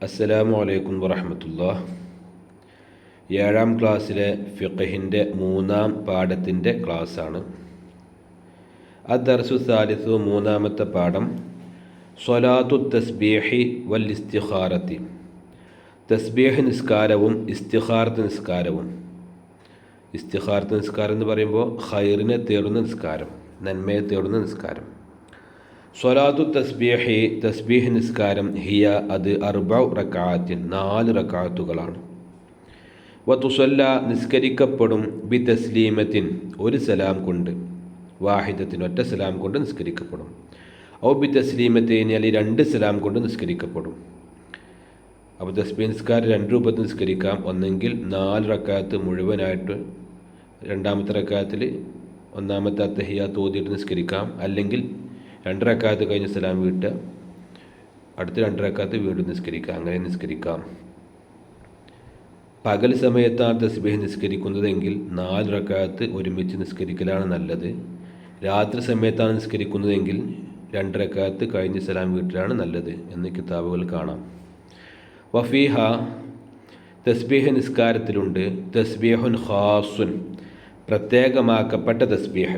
അസ്സലാമു അലൈക്കും വറഹ്മത്തുള്ളാഹി. 7ാം ക്ലാസ്സിലെ ഫിഖഹിൻ്റെ 3ാം പാഠത്തിൻ്റെ ക്ലാസ്സാണ്. അദ്ദർസു സാലിസു, 3ാമത്തെ പാഠം സ്വലാത്തു തസ്ബീഹി വൽ ഇസ്തിഖാറത്തി. തസ്ബീഹ് നിസ്കാരവും ഇസ്തിഖാറത്ത് നിസ്കാരവും. ഇസ്തിഖാറത്ത് നിസ്കാരം എന്ന് പറയുമ്പോൾ ഖൈറിനെ തേടുന്ന നിസ്കാരം, നന്മയെ തേടുന്ന നിസ്കാരം. സ്വലാത്തു തസ്ബീഹി, തസ്ബീഹ് നിസ്കാരം, ഹിയ അത് 4 റക്അത്തിൻ 4 റക്അത്തുകളാണ്. വതുസല്ല നിസ്കരിക്കപ്പെടും, ബി തസ്ലീമത്തിൻ ഒരു സലാം കൊണ്ട്, വാഹിദത്തിൻ ഒറ്റ സലാം കൊണ്ട് നിസ്കരിക്കപ്പെടും. ഔ ബി തസ്ലീമത്തൈൻ അല്ലെങ്കിൽ 2 സലാം കൊണ്ട് നിസ്കരിക്കപ്പെടും. അപ്പോൾ തസ്ബീഹ് നിസ്കാരം 2 രൂപത്തിൽ നിസ്കരിക്കാം. ഒന്നെങ്കിൽ 4 റക്അത്ത് മുഴുവനായിട്ട് 2ാമത്തെ റക്അത്തിൽ 1ാമത്തെ അത്തഹിയ്യാത്ത് ഓതിയിട്ട് നിസ്കരിക്കാം. അല്ലെങ്കിൽ 2 റക്അത്ത് കഴിഞ്ഞ് സലാം വീട്ടുക, അടുത്ത 2 റക്അത്ത് വീണ്ടും നിസ്കരിക്കാം. അങ്ങനെ നിസ്കരിക്കാം. പകൽ സമയത്താണ് തസ്ബീഹ് നിസ്കരിക്കുന്നതെങ്കിൽ 4 റക്അത്ത് ഒരുമിച്ച് നിസ്കരിക്കലാണ് നല്ലത്. രാത്രി സമയത്താണ് നിസ്കരിക്കുന്നതെങ്കിൽ 2 റക്അത്ത് കഴിഞ്ഞ് സലാം വീട്ടിലാണ് നല്ലത് എന്ന് കിതാബുകൾ കാണാം. വഫീഹ തസ്ബീഹ് നിസ്കാരത്തിലുണ്ട് തസ്ബീഹുൻ ഖാസുൻ പ്രത്യേകമാക്കപ്പെട്ട തസ്ബീഹ്.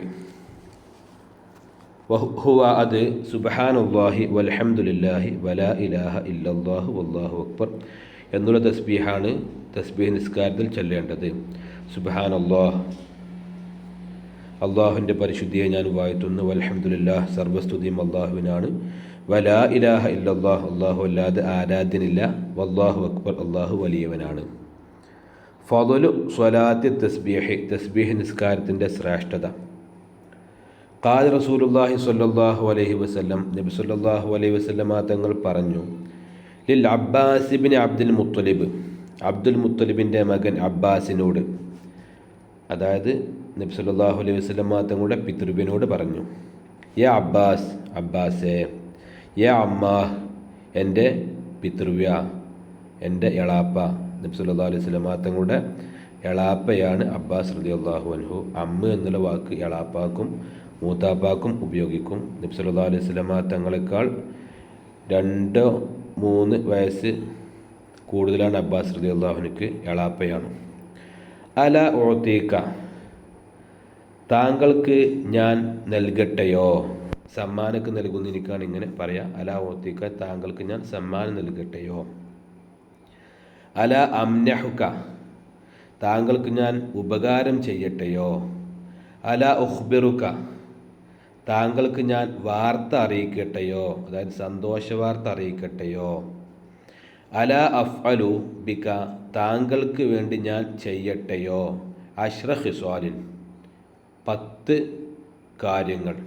വഹുവ അത് സുബ്ഹാനല്ലാഹി വൽഹംദുലില്ലാഹി വലാ ഇലാഹ ഇല്ലല്ലാഹു വല്ലാഹു അക്ബർ എന്നുള്ള തസ്ബീഹാണ് തസ്ബീഹ് നിസ്കാരത്തിൽ ചൊല്ലേണ്ടത്. സുബ്ഹാനല്ലാഹ്, അള്ളാഹുവിൻ്റെ പരിശുദ്ധിയെ ഞാൻ വാഴ്ത്തുന്നു. വൽഹംദുലില്ലാഹ്, സർവസ്തുതിയും അള്ളാഹുവിനാണ്. വലാ ഇലാഹ ഇല്ലല്ലാഹ്, അള്ളാഹു അല്ലാതെ ആരാധ്യനില്ല. വല്ലാഹു അക്ബർ, അള്ളാഹു വലിയവനാണ്. ഫളു സ്വലാത്തി തസ്ബീഹ്, തസ്ബീഹ് നിസ്കാരത്തിൻ്റെ ശ്രേഷ്ഠത. ഖാല റസൂലുള്ളാഹി സ്വല്ലല്ലാഹു അലൈഹി വസല്ലം, നബി സ്വല്ലല്ലാഹു അലൈഹി വസല്ലമ തങ്ങൾ പറഞ്ഞു, ലിൽ അബ്ബാസ് ഇബ്നു അബ്ദുൽ മുത്തലിബ്, അബ്ദുൽ മുത്തലിബിൻ്റെ മകൻ അബ്ബാസിനോട്, അതായത് നബി സ്വല്ലല്ലാഹു അലൈഹി വസല്ലമ തങ്ങളുടെ പിതൃവിനോട് പറഞ്ഞു, യാ അബ്ബാസ്, അബ്ബാസേ, യാ അമ്മാഹ്, എൻ്റെ പിതൃവ്യ, എൻ്റെ എളാപ്പ. നബി സ്വല്ലല്ലാഹു അലൈഹി വസല്ലമ തങ്ങളുടെ എളാപ്പയാണ് അബ്ബാസ് റളിയല്ലാഹു അൻഹു. അമ്മ എന്നുള്ള വാക്ക് എളാപ്പാക്കും മൂത്താപ്പാക്കും ഉപയോഗിക്കും. നബി സല്ലല്ലാഹു അലൈഹി വസല്ലമ തങ്ങളെക്കാൾ 2-3 വയസ്സ് കൂടുതലാണ് അബ്ബാസ് റളിയല്ലാഹു അൻഹുക്ക്, എളാപ്പയാണ്. അല ഉഅതീക, താങ്കൾക്ക് ഞാൻ നൽകട്ടെയോ, സമ്മാനക്ക് നൽകുന്ന എനിക്കാണ് ഇങ്ങനെ പറയാം. അല ഉഅതീക, താങ്കൾക്ക് ഞാൻ സമ്മാനം നൽകട്ടെയോ. അല അംനഹുക, താങ്കൾക്ക് ഞാൻ ഉപകാരം ചെയ്യട്ടെയോ. അല ഉഖ്ബിറുക, താങ്കൾക്ക് ഞാൻ വാർത്ത അറിയിക്കട്ടെയോ, അതായത് സന്തോഷ വാർത്ത അറിയിക്കട്ടെയോ. അല അഫ്അലു ബിക, താങ്കൾക്ക് വേണ്ടി ഞാൻ ചെയ്യട്ടെയോ. അശ്റ ഖിസ്വാലിൻ, 10 കാര്യങ്ങൾ,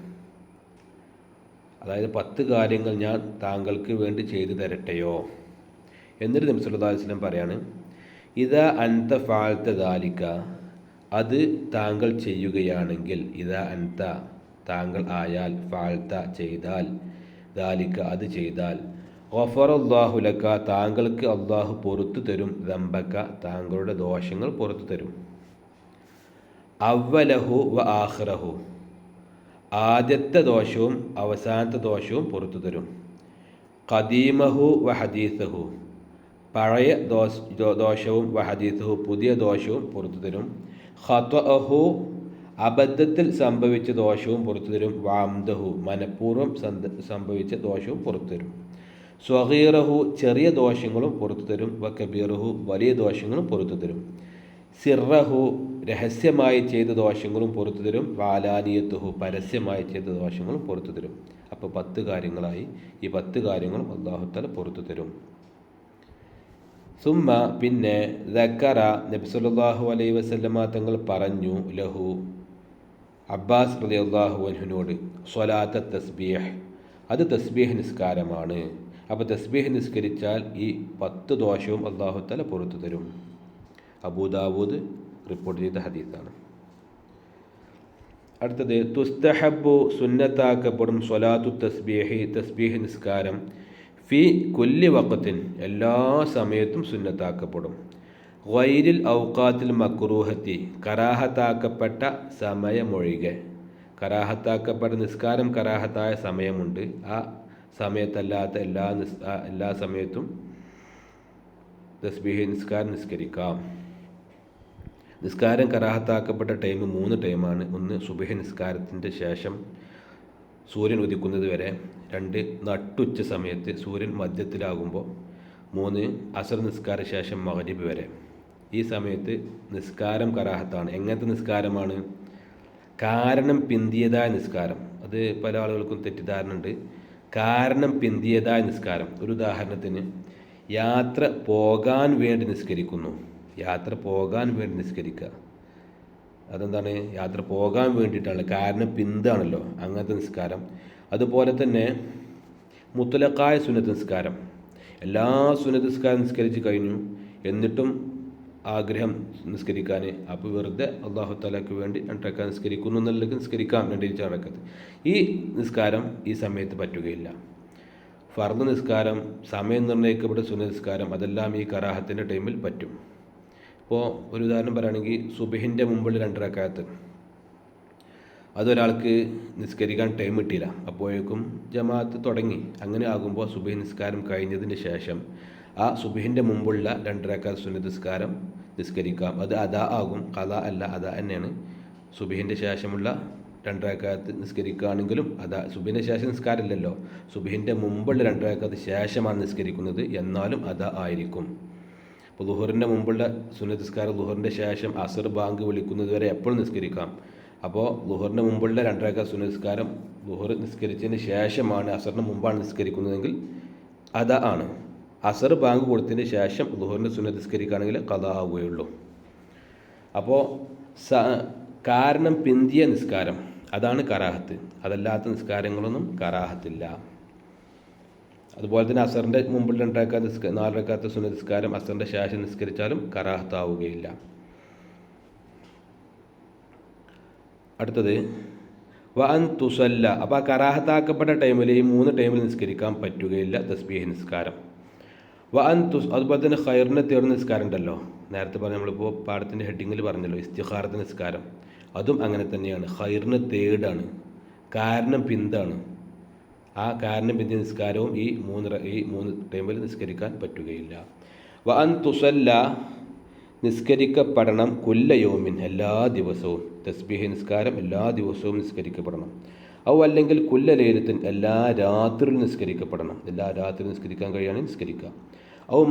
അതായത് 10 കാര്യങ്ങൾ ഞാൻ താങ്കൾക്ക് വേണ്ടി ചെയ്തു തരട്ടെയോ. എന്നിട്ട് നബി സല്ലല്ലാഹു അലൈഹി വസല്ലം പറയാണ്, ഇദാ അൻത ഫഅൽത ദാലിക, അത് താങ്കൾ ചെയ്യുകയാണെങ്കിൽ, ഇദാ അൻത താങ്കൾ ആയാൽ, ഫഅൽത ചെയ്താൽ, ദാലിക അത് ചെയ്താൽ, ഗഫറല്ലാഹു ലക താങ്കൾക്ക് അള്ളാഹു പുറത്തു തരും, ദംബക താങ്കളുടെ ദോഷങ്ങൾ പുറത്തു തരും. അവ്വലഹു വ ആഖിറഹു, ആദ്യത്തെ ദോഷവും അവസാനത്തെ ദോഷവും പുറത്തു തരും. ഖദീമഹു വ ഹദീസഹു, പഴയ ദോഷവും വ ഹദീസഹു പുതിയ ദോഷവും പുറത്തു തരും. ഖത്വഅഹു, അബദ്ധത്തിൽ സംഭവിച്ച ദോഷവും പുറത്തു തരും. വഅംദഹു, മനഃപൂർവ്വം സംഭവിച്ച ദോഷവും പുറത്തു തരും. സ്വഗീറഹു, ചെറിയ ദോഷങ്ങളും പുറത്തു തരും. വ കബീറഹു, വലിയ ദോഷങ്ങളും പുറത്തു തരും. സിർറഹു, രഹസ്യമായി ചെയ്ത ദോഷങ്ങളും പുറത്തു തരും. വാലാനിയത്തുഹു, പരസ്യമായി ചെയ്ത ദോഷങ്ങളും പുറത്തു തരും. അപ്പോൾ 10 കാര്യങ്ങളായി. ഈ 10 കാര്യങ്ങളും അല്ലാഹു തആല പുറത്തു തരും. സുമ്മ, പിന്നെ, ദക്കറ നബി സല്ലല്ലാഹു അലൈഹി വസല്ലമ തങ്ങൾ പറഞ്ഞു, ലഹു അബ്ബാസ് റളിയല്ലാഹു അൻഹുവിനോട്, സ്വലാത്ത തസ്ബീഹ്, അത് തസ്ബീഹ് നിസ്കാരമാണ്. അപ്പോൾ തസ്ബീഹ് നിസ്കരിച്ചാൽ ഈ 10 ദോഷവും അല്ലാഹു തആല പുറത്തു തരും. അബൂദാവൂദ് റിപ്പോർട്ട് ചെയ്ത ഹദീസാണ്. അടുത്തത്, തുസ്തഹബ്ബു, സുന്നത്താക്കപ്പെടും, സ്വലാത്തു തസ്ബീഹി, തസ്ബീഹ് നിസ്കാരം, ഫി കുല്ലി വഖത്തിൻ, എല്ലാ സമയത്തും സുന്നത്താക്കപ്പെടും. ഗൈരിൽ ഔഖാത്തിൽ മക്റൂഹത്തി, കറാഹത്താക്കപ്പെട്ട സമയമൊഴികെ. കറാഹത്താക്കപ്പെട്ട നിസ്കാരം കറാഹത്തായ സമയമുണ്ട്. ആ സമയത്തല്ലാത്ത എല്ലാ സമയത്തും തസ്ബീഹ് നിസ്കാരം നിസ്കരിക്കാം. നിസ്കാരം കറാഹത്താക്കപ്പെട്ട ടൈം 3 ടൈമാണ്. 1 സുബഹി നിസ്കാരത്തിൻ്റെ ശേഷം സൂര്യൻ ഉദിക്കുന്നത് വരെ, 2 നട്ടുച്ച സമയത്ത് സൂര്യൻ മധ്യത്തിലാകുമ്പോൾ, 3 അസർ നിസ്കാര ശേഷം മഗ്രിബ് വരെ. ഈ സമയത്ത് നിസ്കാരം കറാഹത്താണ്. എങ്ങനത്തെ നിസ്കാരമാണ്? കാരണം പിന്തിയതായ നിസ്കാരം. അത് പല ആളുകൾക്കും തെറ്റിദ്ധാരണ ഉണ്ട്. കാരണം പിന്തിയതായ നിസ്കാരം. ഒരു ഉദാഹരണത്തിന്, യാത്ര പോകാൻ വേണ്ടി നിസ്കരിക്കുന്നു. യാത്ര പോകാൻ വേണ്ടി നിസ്കരിക്കുക. അതെന്താണ്? യാത്ര പോകാൻ വേണ്ടിയിട്ടാണ്, കാരണം പിന്താണല്ലോ, അങ്ങനത്തെ നിസ്കാരം. അതുപോലെ തന്നെ മുത്തലക്കായ സുന്നത്ത് നിസ്കാരം. എല്ലാ സുന്നത്ത് നിസ്കാരം നിസ്കരിച്ച് കഴിഞ്ഞു, എന്നിട്ടും ആഗ്രഹം നിസ്കരിക്കാൻ, അപ്പോൾ വെറുതെ അള്ളാഹു തആലക്ക് വേണ്ടി 2 റക്അത്ത് നിസ്കരിക്കുന്നു എന്നുള്ളത് നിസ്കരിക്കാം, 2 റക്അത്ത്. ഈ നിസ്കാരം ഈ സമയത്ത് പറ്റുകയില്ല. ഫർദ് നിസ്കാരം, സമയം നിർണ്ണയിക്കപ്പെട്ട സുന്നത്ത് നിസ്കാരം, അതെല്ലാം ഈ കറാഹത്തിൻ്റെ ടൈമിൽ പറ്റും. ഇപ്പോൾ ഒരു ഉദാഹരണം പറയുകയാണെങ്കിൽ, സുബഹിൻ്റെ മുമ്പുള്ള 2 റക്അത്ത് അതൊരാൾക്ക് നിസ്കരിക്കാൻ ടൈം കിട്ടിയില്ല, അപ്പോഴേക്കും ജമാഅത്ത് തുടങ്ങി. അങ്ങനെ ആകുമ്പോൾ സുബഹി നിസ്കാരം കഴിഞ്ഞതിന് ശേഷം ആ സുബഹിൻ്റെ മുമ്പുള്ള 2 റക്അത്ത് സുന്നത്ത് നിസ്കാരം നിസ്കരിക്കാം. അത് അദാ ആകും, ഖളാ അല്ല, അദാ തന്നെയാണ്. സുബഹിൻ്റെ ശേഷമുള്ള 2 റക്അത്ത് നിസ്കരിക്കുകയാണെങ്കിലും അദാ. സുബഹിൻ്റെ ശേഷം നിസ്കാരമില്ലല്ലോ, സുബഹിൻ്റെ മുമ്പുള്ള 2 റക്അത്ത് ശേഷമാണ് നിസ്കരിക്കുന്നത്, എന്നാലും അദാ ആയിരിക്കും. ഇപ്പോൾ ളുഹറിൻ്റെ മുമ്പുള്ള സുന്നത്ത് നിസ്കാരം ളുഹറിൻ്റെ ശേഷം അസർ ബാങ്ക് വിളിക്കുന്നത് വരെ എപ്പോഴും നിസ്കരിക്കാം. അപ്പോൾ ളുഹറിൻ്റെ മുമ്പുള്ള 2 റക്അത്ത് സുന്നത്ത് നിസ്കാരം ളുഹർ നിസ്കരിച്ചതിന് ശേഷമാണ്, അസറിന് മുമ്പാണ് നിസ്കരിക്കുന്നതെങ്കിൽ അദാ ആണ്. അസർ ബാങ്ക് കൊടുത്തതിന് ശേഷം ളുഹറിൻ്റെ സുന്നത്ത് നിസ്കരിക്കുകയാണെങ്കിൽ ഖളാ ആവുകയുള്ളൂ. അപ്പോൾ കാരണം പിന്തിയ നിസ്കാരം അതാണ് കറാഹത്ത്. അതല്ലാത്ത നിസ്കാരങ്ങളൊന്നും കറാഹത്തില്ല. അതുപോലെ തന്നെ അസറിൻ്റെ മുമ്പിൽ 2 റക്അത്ത് 4 റക്അത്ത് സുന്നത്ത് നിസ്കാരം അസറിൻ്റെ ശേഷം നിസ്കരിച്ചാലും കറാഹത്താവുകയില്ല. അടുത്തത് വഅൻ തുസല്ല. അപ്പോൾ ആ കറാഹത്താക്കപ്പെട്ട ടൈമിൽ ഈ 3 ടൈമിൽ നിസ്കരിക്കാൻ പറ്റുകയില്ല തസ്ബീഹ് നിസ്കാരം. അതുപോലെ തന്നെ ഖൈറിനെ തേടുന്ന നിസ്കാരം ഉണ്ടല്ലോ, നേരത്തെ പറഞ്ഞ നമ്മളിപ്പോൾ പാഠത്തിൻ്റെ ഹെഡിങ്ങിൽ പറഞ്ഞല്ലോ, ഇസ്തിഖാറത്ത് നിസ്കാരം. അതും അങ്ങനെ തന്നെയാണ്, ഖൈറിനെ തേടാണ്, കാരണം പിന്താണ്. ആ കാരണം പിന്തിയ നിസ്കാരവും ഈ 3 ടൈമിൽ നിസ്കരിക്കാൻ പറ്റുകയില്ല. വഅൻ തുസല്ല, നിസ്കരിക്കപ്പെടണം, കുല്ല യൗമിൻ, എല്ലാ ദിവസവും. തസ്ബീഹ് നിസ്കാരം എല്ലാ ദിവസവും നിസ്കരിക്കപ്പെടണം. അല്ലെങ്കിൽ കുല്ല ലൈലത്തിൻ, എല്ലാ രാത്രിയിലും നിസ്കരിക്കപ്പെടണം. എല്ലാ രാത്രിയിലും നിസ്കരിക്കാൻ കഴിയുകയാണെങ്കിൽ നിസ്കരിക്കുക.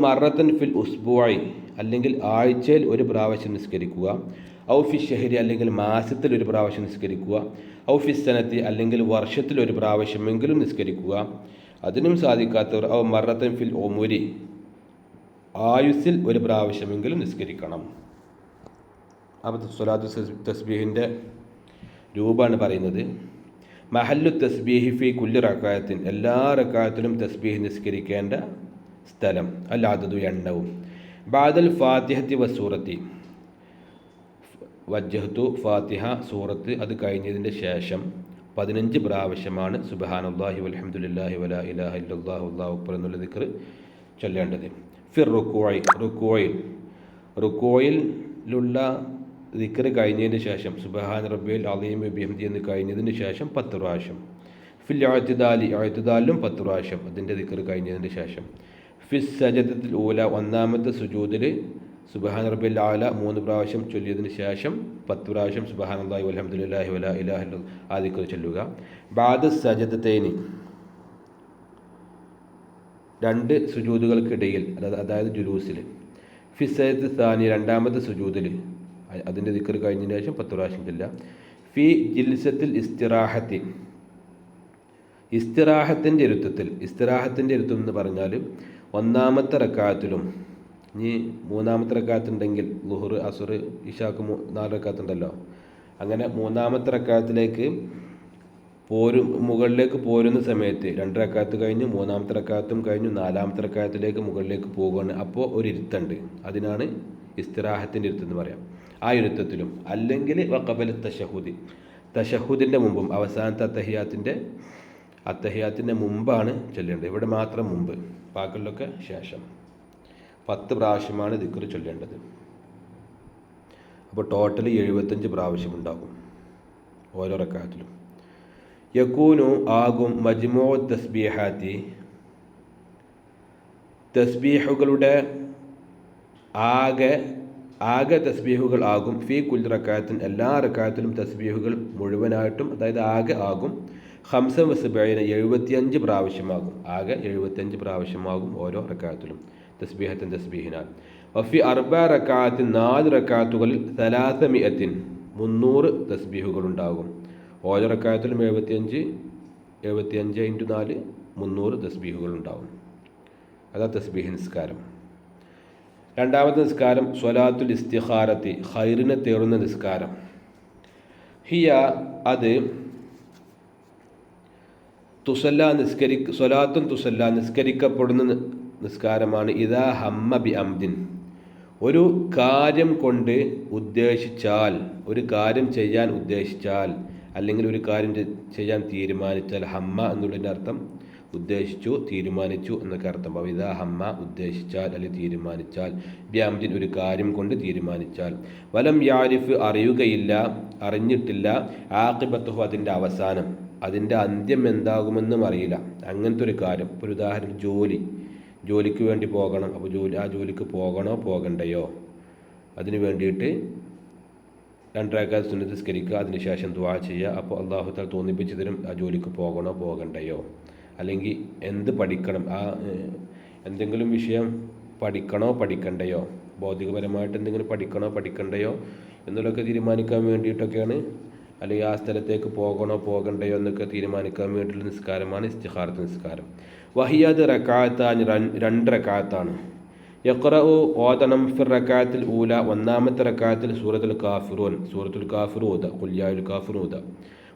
മറത്തൻ ഫിൽ ഉസ്ബുഇ, അല്ലെങ്കിൽ ആഴ്ചയിൽ 1 പ്രാവശ്യം നിസ്കരിക്കുക. ഫി ഷഹരി, അല്ലെങ്കിൽ മാസത്തിൽ 1 പ്രാവശ്യം നിസ്കരിക്കുക. ഫി സനത്തി, അല്ലെങ്കിൽ വർഷത്തിൽ 1 പ്രാവശ്യമെങ്കിലും നിസ്കരിക്കുക. അതിനും സാധിക്കാത്തവർ മറത്തൻ ഫിൽ ഉമുരി, ആയുസ്സിൽ 1 പ്രാവശ്യമെങ്കിലും നിസ്കരിക്കണം. അപ്പോൾ സ്വലാത്തു തസ്ബീഹിൻ്റെ രൂപമാണ് പറയുന്നത്. മഹല്ലു തസ്ബീഹി ഫി കുല്ലി റക്അത്തിൻ, എല്ലാ റക്അത്തിലും തസ്ബീഹ് നിസ്കരിക്കേണ്ട സ്ഥലം. അല്ലാദതു, എണ്ണവും. ബഅദൽ ഫാത്തിഹത്തി വസൂറത്തി, വജ്ജഹ്തു, ഫാത്തിഹ, സൂറത്ത്, അത് കഴിഞ്ഞതിൻ്റെ ശേഷം 15 പ്രാവശ്യമാണ് സുബ്ഹാനല്ലാഹി വൽഹംദുലില്ലാഹി വലാ ഇലാഹ ഇല്ലല്ലാഹു വല്ലാഹു അക്ബർ എന്നുള്ള ദിക്ർ ചൊല്ലേണ്ടത്. ഫിർ റുക്കൂയിലുള്ള ദിക്ർ കഴിഞ്ഞതിന് ശേഷം സുബ്ഹാന റബ്ബിയൽ അളീം ബിഹംദി എന്ന് കഴിഞ്ഞതിന് ശേഷം 10 പ്രാവശ്യം. ഫിൽ ഇഅ്തിദാലിലും 10 പ്രാവശ്യം, അതിൻ്റെ ദിക്ർ കഴിഞ്ഞതിന് ശേഷം. ഫിസ് സജദത്തിൽ ഊല, ഒന്നാമത്തെ സുജൂദിൽ സുബ്ഹാന റബ്ബിയൽ അഅല 3 പ്രാവശ്യം ചൊല്ലിയതിന് ശേഷം 10 പ്രാവശ്യം സുബ്ഹാനല്ലാഹി വൽഹംദുലില്ലാഹി വലാ ഇലാഹ ഇല്ലല്ലാഹ് ആ ദിക്ർ ചൊല്ലുക. ബഅദ സജദതൈനി, 2 സുജൂദുകൾക്കിടയിൽ, അതായത് ജുലൂസിൽ. ഫിസ് സജദത്ത് സാനി, രണ്ടാമത്തെ സുജൂദിൽ, അതിൻ്റെ ദിക്ർ കഴിഞ്ഞതിന് ശേഷം 10 പ്രാവശ്യം ചൊല്ലുക. ഫി ജിൽസത്തിൽ ഇസ്തിറാഹത്തി, ഇസ്തിറാഹത്തിൻ്റെ ഇരുത്തം എന്ന് പറഞ്ഞാൽ ഒന്നാമത്തെ റക്അത്തിലും, ഇനി 3ാമത്തെ റക്അത്തുണ്ടെങ്കിൽ ളുഹർ, അസ്ർ, ഇശാക്ക് 4 റക്അത്തുണ്ടല്ലോ, അങ്ങനെ 3ാമത്തെ റക്അത്തിലേക്ക് മുകളിലേക്ക് പോരുന്ന സമയത്ത് 2 റക്അത്ത് കഴിഞ്ഞ് 3ാമത്തെ റക്അത്തും കഴിഞ്ഞു 4ാമത്തെ റക്അത്തിലേക്ക് മുകളിലേക്ക് പോകുകയാണ്. അപ്പോൾ ഒരു ഇരുത്തുണ്ട്, അതിനാണ് ഇസ്തിറാഹത്തിൻ്റെ ഇരുത്തം എന്ന് പറയാം. ആ ഇരുത്തത്തിലും, അല്ലെങ്കിൽ വഖബല തശഹുദി, തശഹുദിൻ്റെ മുമ്പും, അവസാനത്തെ അത്തഹിയാത്തിൻ്റെ മുമ്പാണ് ചൊല്ലേണ്ടത്. ഇവിടെ മാത്രം മുമ്പ്, ബാക്കിയുള്ളൊക്കെ ശേഷം. 10 പ്രാവശ്യമാണ് ദിക്ർ ചൊല്ലേണ്ടത്. അപ്പോൾ ടോട്ടൽ 75 പ്രാവശ്യം ഉണ്ടാകും ഓരോ റക്അത്തിലും. യകൂനു, ആകും, മജ്മുഉ തസ്ബീഹാത്തി, തസ്ബീഹുകളുടെ ആകെ തസ്ബീഹുകൾ ആകും. ഫീ കുൽ റക്കായത്തിൻ, എല്ലാ റക്കായത്തിലും തസ്ബീഹുകൾ മുഴുവനായിട്ടും, അതായത് ആകെ ആകും. 75 പ്രാവശ്യമാകും. ആകെ 75 പ്രാവശ്യമാകും ഓരോ റക്കായത്തിലും തസ്ബീഹിനാൽ. വഫി 4 റക്കായത്തിൻ, 4 റക്കാത്തുകളിൽ 300 തസ്ബീഹുകൾ ഉണ്ടാകും. ഓരോ റക്കായത്തിലും 75 × 4 300 തസ്ബീഹുകൾ ഉണ്ടാകും. അതാണ് തസ്ബീഹ് നിസ്കാരം. രണ്ടാമത്തെ നിസ്കാരം സ്വലാത്തുൽ ഇസ്തിഖാറത്തി, ഖൈറിനെ തേടുന്ന നിസ്കാരം. ഹിയ, അത് സ്വലാത്തുൻ തുസല്ല, നിസ്കരിക്കപ്പെടുന്ന നിസ്കാരമാണ്. ഇദാ ഹമ്മ ബി അംദിൻ, ഒരു കാര്യം കൊണ്ട് ഉദ്ദേശിച്ചാൽ, ഒരു കാര്യം ചെയ്യാൻ ഉദ്ദേശിച്ചാൽ, അല്ലെങ്കിൽ ഒരു കാര്യം ചെയ്യാൻ തീരുമാനിച്ചാൽ. ഹമ്മ എന്നുള്ളതിൻ്റെ അർത്ഥം ഉദ്ദേശിച്ചു, തീരുമാനിച്ചു എന്നൊക്കെ അർത്ഥം. അപ്പോൾ ഇദാ ഹമ്മ, ഉദ്ദേശിച്ചാൽ അല്ലെങ്കിൽ തീരുമാനിച്ചാൽ. ബി അംദിൻ, ഒരു കാര്യം കൊണ്ട് തീരുമാനിച്ചാൽ. വലം യാരിഫ്, അറിയുകയില്ല, അറിഞ്ഞിട്ടില്ല. ആഖിബത്തുഹു, അതിൻ്റെ അവസാനം, അതിൻ്റെ അന്ത്യം എന്താകുമെന്നും അറിയില്ല. അങ്ങനത്തെ ഒരു കാര്യം. ഒരു ഉദാഹരണം, ജോലിക്ക് വേണ്ടി പോകണം. അപ്പോൾ ആ ജോലിക്ക് പോകണോ പോകണ്ടയോ, അതിന് വേണ്ടിയിട്ട് 2 റക്അത്ത് സുന്നത്ത് നിസ്കരിക്കുക, അതിനുശേഷം ദുആ ചെയ്യുക. അപ്പോൾ അല്ലാഹു തആല തോന്നിപ്പിച്ച് തരും ആ ജോലിക്ക് പോകണോ പോകണ്ടയോ. അല്ലെങ്കിൽ എന്ത് പഠിക്കണം, എന്തെങ്കിലും വിഷയം പഠിക്കണോ പഠിക്കണ്ടയോ, ഭൗതികപരമായിട്ട് എന്തെങ്കിലും പഠിക്കണോ പഠിക്കണ്ടയോ എന്നുള്ളതൊക്കെ തീരുമാനിക്കാൻ വേണ്ടിയിട്ടൊക്കെയാണ്, അല്ലെങ്കിൽ ആ സ്ഥലത്തേക്ക് പോകണോ പോകണ്ടയോ എന്നൊക്കെ തീരുമാനിക്കാൻ വേണ്ടിയിട്ടുള്ള നിസ്കാരമാണ് ഇസ്തിഖാറത്ത് നിസ്കാരം. വഹിയത് റക്അത്താൻ, 2 റക്അത്താണ്. യഖ്റഉ, ഓതണം. ഫിർ റക്അത്തിൽ ഊല, ഒന്നാമത്തെ റക്അത്തിൽ സൂറത്തുൽ കാഫിറൂൻ ഓത, ഖുൽ യാ അയ്യുൽ കാഫിറൂൻ ഓത.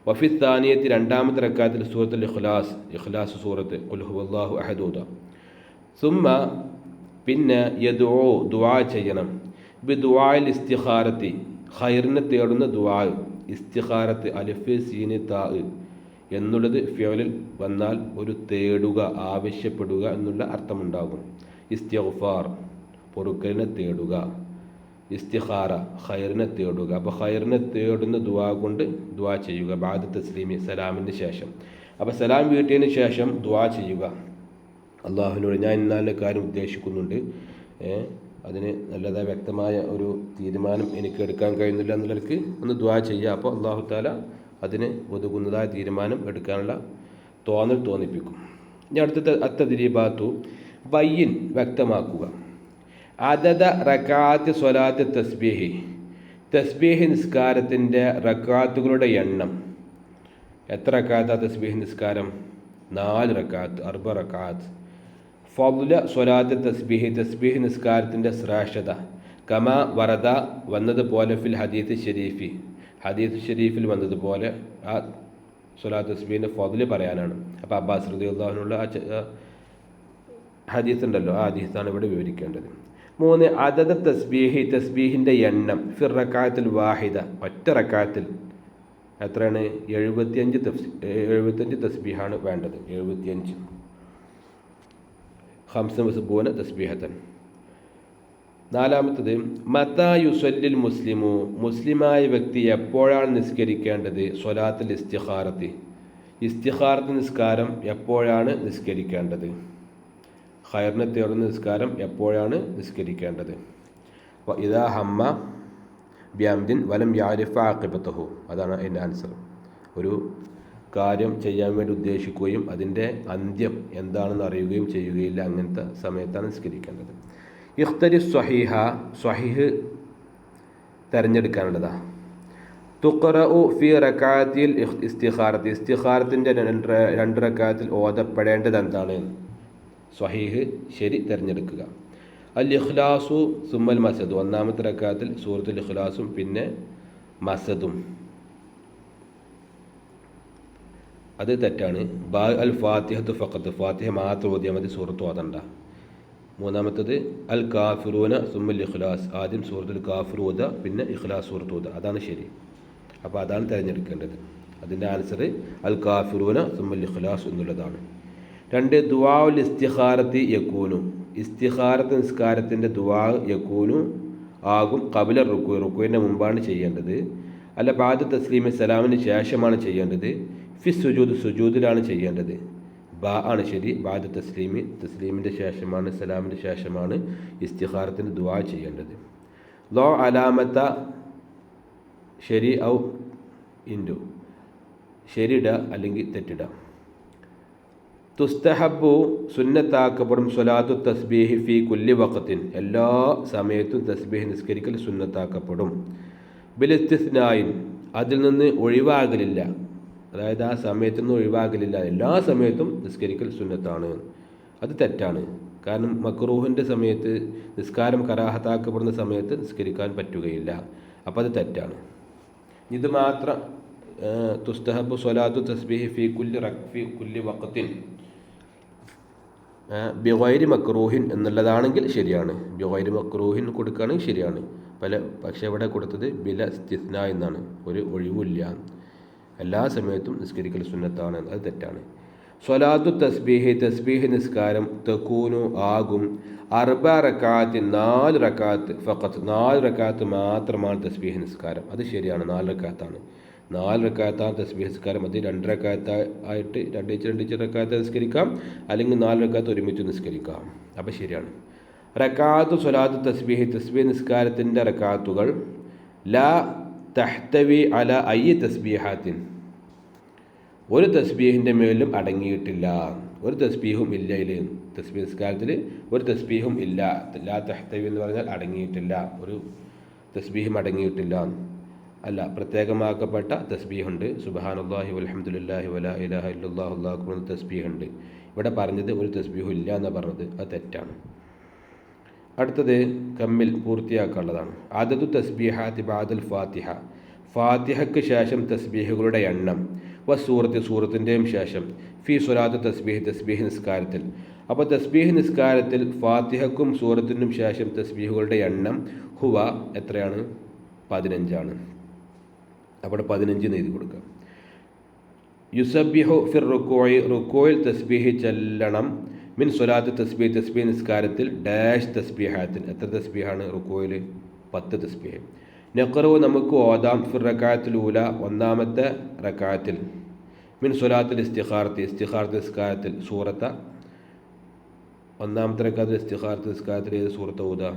വഫി താനിയത്തി, രണ്ടാമത്തെ റക്അത്തിൽ സൂറത്തുൽ ഇഖ്ലാസ് സൂറത്ത്, ഖുൽ ഹുവല്ലാഹു അഹദ് ഓത. സുമ്മ, പിന്നെ യദ്ഉ, ദുആ ചെയ്യണം. ബി ദുആഇൽ ഇസ്തിഖാറത്തി, ഖൈറിനെ തേടുന്ന ദുആ. ഇസ്തിഖാറത്ത്, അലിഫ് സീന് താ എന്നുള്ളത് ഫിഅലിൽ വന്നാൽ ഒരു തേടുക, ആവശ്യപ്പെടുക എന്നുള്ള അർത്ഥമുണ്ടാകും. ഇസ്തിഗ്ഫാർ, പൊറുക്കലിനെ തേടുക. ഇസ്തിഖാറ, ഖൈറിനെ തേടുക. അപ്പോൾ ഖൈറിനെ തേടുന്ന ദുആ കൊണ്ട് ദുആ ചെയ്യുക. ബഅദ തസ്ലീമി, സലാമിന് ശേഷം. അപ്പോൾ സലാം വീട്ടിയതിന് ശേഷം ദുആ ചെയ്യുക. അള്ളാഹുവിനോട് ഞാൻ ഇന്നാലെ കാര്യം ഉദ്ദേശിക്കുന്നുണ്ട്, അതിന് നല്ലതായ വ്യക്തമായ ഒരു തീരുമാനം എനിക്ക് എടുക്കാൻ കഴിയുന്നില്ല എന്നുള്ളവർക്ക് ഒന്ന് ദുആ ചെയ്യുക. അപ്പോൾ അല്ലാഹു തആല അതിന് ഒതുങ്ങുന്നതായ തീരുമാനം എടുക്കാനുള്ള തോന്നിപ്പിക്കും. ഇനി അടുത്ത അത്തദ്രീബാത്തു, ബയ്യിൻ, വ്യക്തമാക്കുക. അദദ റക്അത്ത് സ്വലാത്ത് തസ്ബീഹി, തസ്ബീഹ് നിസ്കാരത്തിൻ്റെ റക്അത്തുകളുടെ എണ്ണം. എത്ര റക്അത്താ തസ്ബീഹ് നിസ്കാരം? 4 റക്അത്ത്, 4 റക്അത്ത്. ഫദ്ല സ്വലാത്ത് തസ്ബീഹി, തസ്ബീഹ് നിസ്കാരത്തിൻ്റെ ശ്രേഷ്ഠത. കമാ വറദ, വന്നതുപോലെ. ഫിൽ ഹദീത്ത് ഷരീഫി, ഹദീത്ത് ഷരീഫിൽ വന്നതുപോലെ. ആ സ്വലാത്ത് തസ്ബീഹിൻ്റെ ഫദ്ല് പറയാനാണ്. അപ്പോൾ അബ്ബാസ് റളിയല്ലാഹു അൻഹുള്ള ആ ഹദീസ് ഉണ്ടല്ലോ, ആ ഹദീസാണ് ഇവിടെ വിവരിക്കേണ്ടത്. 3 അദദ തസ്ബീഹി, തസ്ബീഹിൻ്റെ എണ്ണം. ഫിർ റക്അത്തിൽ വാഹിദ, ഒറ്റ റക്അത്തിൽ എത്രയാണ്? 75 തസ്ബീഹാണ് വേണ്ടത്. 75 50 തസ്ബീഹത്തൻ. 4 മതാ യുസല്ലിൽ മുസ്ലിമു, മുസ്ലിമായ വ്യക്തി എപ്പോഴാണ് നിസ്കരിക്കേണ്ടത്? സ്വലാത്തുൽ ഇസ്തിഖാറത്തി, ഇസ്തിഖാറത്ത് നിസ്കാരം എപ്പോഴാണ് നിസ്കരിക്കേണ്ടത്? ഖൈറിനെ തേടുന്ന നിസ്കാരം എപ്പോഴാണ് നിസ്കരിക്കേണ്ടത്? ഇദാ ഹമ്മ ബിഅംദിൻ വലം യഅരിഫ ആഖിബതഹു, അതാണ് അതിൻ്റെ ആൻസർ. ഒരു കാര്യം ചെയ്യാൻ വേണ്ടി ഉദ്ദേശിക്കുകയും അതിൻ്റെ അന്ത്യം എന്താണെന്ന് അറിയുകയും ചെയ്യുകയില്ല, അങ്ങനത്തെ സമയത്താണ് നിസ്കരിക്കേണ്ടത്. ഇഖ്തരി സ്വഹീഹ, സ്വഹീഹ് തിരഞ്ഞെടുക്കാനുള്ളതാണ്. തുഖറഉ ഫി റക്അത്തിൽ ഇസ്തിഖാറത്തി, ഇസ്തിഖാറത്തിൻ്റെ 2 റക്അത്തിൽ ഓതപ്പെടേണ്ടത് എന്താണ്? സ്വഹീഹ് ശരി തിരഞ്ഞെടുക്കുക. അൽ ഇഖ്ലാസു സുമ്മൽ മസദ്, ഒന്നാമത്തെ റക്അത്തിൽ സൂറത്തുൽ ഇഖ്ലാസും പിന്നെ മസദും, അത് തെറ്റാണ്. ബാ അൽ ഫാത്തിഹത്തു ഫഖത്ത്, ഫാത്തിഹ മാത്രം ഓതിയാൽ മതി, സൂറത്ത് ഓതണ്ട. 3 അൽ കാഫിറൂന സുമ്മൽ ഇഖ്ലാസ്, ആദ്യം സൂറത്തുൽ കാഫിർ ഓതുക പിന്നെ ഇഖ്ലാസ് സൂറത്ത് ഓതുക, അതാണ് ശരി. അപ്പോൾ അതാണ് തിരഞ്ഞെടുക്കേണ്ടത്. അതിൻ്റെ ആൻസർ അൽ കാഫിറൂന സുമ്മൽ ഇഖ്ലാസ് എന്നുള്ളതാണ്. 2 ദുആഉൽ ഇസ്തിഖാറത്തി യകൂനു, ഇസ്തിഖാറത്ത് നിസ്കാരത്തിൻ്റെ ദുആ യകൂനു ആകും. ഖബല റുക്കൂ, റുക്കൂവിൻ്റെ മുമ്പാണ് ചെയ്യേണ്ടത്. അല്ല ബഅദ തസ്ലീമി, സലാമിന് ശേഷമാണ് ചെയ്യേണ്ടത്. ഫി സുജൂദ്, സുജൂദിലാണ് ചെയ്യേണ്ടത്. ബാ ആണ് ശരി. ബാദ തസ്ലീമിൻ്റെ ശേഷമാണ്, സലാമിൻ്റെ ശേഷമാണ് ഇസ്തിഖാറത്തിന് ദുആ ചെയ്യേണ്ടത്. ലോ അലാമത്ത ശരി ഔ ഇൻഡു, ശരിയിട അല്ലെങ്കിൽ തെറ്റിട. തുസ്തഹബു സുന്നത്താക്കപ്പെടും സ്വലാത്തു തസ്ബീഹി ഫി കുല്ലി വഖത്തിൻ, എല്ലാ സമയത്തും തസ്ബീഹ് നിസ്കരിക്കൽ സുന്നത്താക്കപ്പെടും. ബിലിസ്തിസ്നായിൻ, അതിൽ നിന്ന് ഒഴിവാകലില്ല, അതായത് ആ സമയത്തു നിന്ന് ഒഴിവാകലില്ല, എല്ലാ സമയത്തും നിസ്കരിക്കൽ സുന്നത്താണ്. അത് തെറ്റാണ്. കാരണം മക്റൂഹിൻ്റെ സമയത്ത്, നിസ്കാരം കറാഹത്താക്കപ്പെടുന്ന സമയത്ത് നിസ്കരിക്കാൻ പറ്റുകയില്ല. അപ്പോൾ അത് തെറ്റാണ്. ഇത് മാത്രം തുസ്തഹബു സ്വലാത്തു തസ്ബീഹി ഫി കുല്ലി വഖത്തിൻ ബിഗൈരി മക്റൂഹിൻ എന്നുള്ളതാണെങ്കിൽ ശരിയാണ്. ബിഗൈരി മക്റൂഹിൻ കൊടുക്കുകയാണെങ്കിൽ ശരിയാണ്. പക്ഷേ ഇവിടെ കൊടുത്തത് ബില ഇസ്തിസ്ന എന്നാണ്, ഒരു ഒഴിവില്ല, എല്ലാ സമയത്തും നിസ്കരിക്കൽ സുന്നത്താണ്. അത് തെറ്റാണ്. സ്വലാത്തു തസ്ബീഹ് നിസ്കാരം തകൂനു ആകും 4 റക്അത്ത്, 4 റക്അത്ത് ഫഖത്ത്, 4 റക്അത്ത് മാത്രമാണ് തസ്ബീഹ് നിസ്കാരം. അത് ശരിയാണ്, 4 റക്അത്താണ്. 4 റക്അത്താണ് തസ്ബീഹ് നിസ്കാരം. അത് 2 റക്അത്ത് ആയിട്ട് രണ്ടിച്ച് റക്അത്ത് നിസ്കരിക്കാം, അല്ലെങ്കിൽ 4 റക്അത്ത് ഒരുമിച്ച് നിസ്കരിക്കാം. അപ്പോൾ ശരിയാണ്. റക്അത്തു സ്വലാത്തു തസ്ബീഹ് നിസ്കാരത്തിൻ്റെ റക്അത്തുകൾ ലാ തഹ്തവി അല അയ്യ തസ്ബീഹാത്തിൻ, ഒരു തസ്ബീഹിൻ്റെ മേലും അടങ്ങിയിട്ടില്ല. ഒരു തസ്ബീഹും ഇല്ല. ഇതിൽ തസ്ബീഹ് നിസ്കാരത്തിൽ ഒരു തസ്ബീഹും ഇല്ല. ലാ തഹ്തവി എന്ന് പറഞ്ഞാൽ അടങ്ങിയിട്ടില്ല, ഒരു തസ്ബീഹും അടങ്ങിയിട്ടില്ല അല്ല, പ്രത്യേകമാക്കപ്പെട്ട തസ്ബീഹുണ്ട്. സുബ്ഹാനല്ലാഹി വൽഹംദുലില്ലാഹി വലാ ഇലാഹ ഇല്ലല്ലാഹു അല്ലാഹു അക്ബർ എന്ന തസ്ബീഹുണ്ട്. ഇവിടെ പറഞ്ഞത് ഒരു തസ്ബീഹും ഇല്ല എന്നാണ് പറഞ്ഞത്. അത് തെറ്റാണ്. അടുത്തത് കമ്മിൽ പൂർത്തിയാക്കാനുള്ളതാണ്. അദദു തസ്ബീഹാത്തി ബഅദൽ ഫാത്തിഹ, ഫാത്തിഹയ്ക്ക് ശേഷം തസ്ബീഹുകളുടെ എണ്ണം. സൂറത്തിൻ്റെയും ശേഷം ഫി സ്വലാത്ത് തസ്ബീഹ് നിസ്കാരത്തിൽ. അപ്പോൾ തസ്ബീഹ് നിസ്കാരത്തിൽ ഫാത്തിഹക്കും സൂറത്തിനും ശേഷം തസ്ബീഹുകളുടെ എണ്ണം ഹുവ എത്രയാണ്? 15 അവിടെ 15 എഴുതി കൊടുക്കുക. യുസബ്ബിഹു ഫിർ റുക്കോയിൽ തസ്ബീഹ് ചെല്ലണം. മിൻ സ്വലാത്ത് തസ്ബീഹ് നിസ്കാരത്തിൽ ഡാഷ് തസ്ബീഹാത്തിൽ. എത്ര തസ്ബീഹാണ് റുക്കോയിൽ? 10 തസ്ബീഹ്. നഖറു നമുക്ക് ഓതാം ഫിർ റക്അത്തിൽ ഊല, ഒന്നാമത്തെ റക്അത്തിൽ. മിൻ സ്വലാത്തിൽ ഇസ്തിഖാറത്ത് നിസ്കാരത്തിൽ സൂറത്ത, ഒന്നാമത്തെ റക്അത്തിൽ ഇസ്തിഖാറത്ത് നിസ്കാരത്തിൽ ഏത് സൂറത്ത് ഓതാ?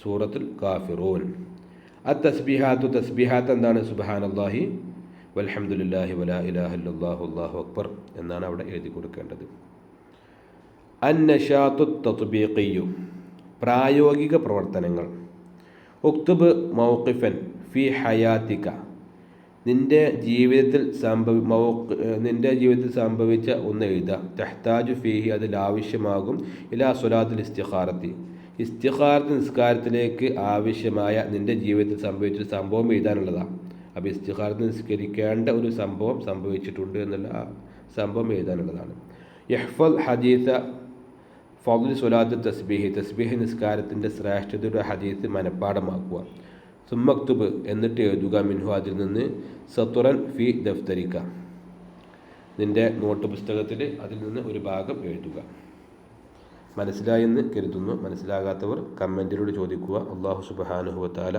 സൂറത്തുൽ കാഫിറൂൻ. തസ്ബീഹാത്ത് എന്താണ്? സുബ്ഹാനല്ലാഹി വൽഹംദുലില്ലാഹി വലാ ഇലാഹ ഇല്ലല്ലാഹു അല്ലാഹു അക്ബർ എന്നാണ് അവിടെ എഴുതി കൊടുക്കേണ്ടത്. അന്നശാത്തു തത്ബീഖിയ്യു, പ്രായോഗിക പ്രവർത്തനങ്ങൾ. ഉക്തുബ് മൗഖിഫൻ ഫി ഹയാത്തിക, നിൻ്റെ ജീവിതത്തിൽ സംഭവിച്ച ഒന്ന് എഴുതുക. തഹ്താജു ഫീഹി, അതിൽ ആവശ്യമാകും. ഇലാ സ്വലാത്തുൽ ഇസ്തിഖാറത്ത് നിസ്കാരത്തിലേക്ക് ആവശ്യമായ നിൻ്റെ ജീവിതത്തിൽ സംഭവിച്ചൊരു സംഭവം എഴുതാനുള്ളതാണ്. അപ്പോൾ ഇസ്തിഖാറത്ത് നിസ്കരിക്കേണ്ട ഒരു സംഭവം സംഭവിച്ചിട്ടുണ്ട് എന്നുള്ള ആ സംഭവം എഴുതാനുള്ളതാണ്. യഹ്ഫൽ ഹദീസ ഫദ്ലി സ്വലാത്ത് തസ്ബീഹ് നിസ്കാരത്തിൻ്റെ ശ്രേഷ്ഠതയുടെ ഹദീസ് മനഃപ്പാടമാക്കുക. സുമ്മക്തുബ്, എന്നിട്ട് എഴുതുക. മിൻഹു, അതിൽ നിന്ന് സത്തുറൻ ഫി ദഫ്തരിക, നിൻ്റെ നോട്ട് പുസ്തകത്തിൽ അതിൽ നിന്ന് ഒരു ഭാഗം എഴുതുക. മനസ്സിലായെന്ന് കരുതുന്നു. മനസ്സിലാകാത്തവർ കമൻറ്റിലൂടെ ചോദിക്കുക. അല്ലാഹു സുബ്ഹാനഹു വ തആല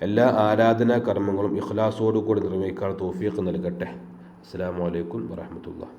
എല്ലാ ആരാധനാ കർമ്മങ്ങളും ഇഖ്ലാസോടുകൂടി നിർവഹിക്കാൻ തൗഫീഖ് നൽകട്ടെ. അസ്സലാമു അലൈക്കും വറഹ്മത്തുള്ളാഹി.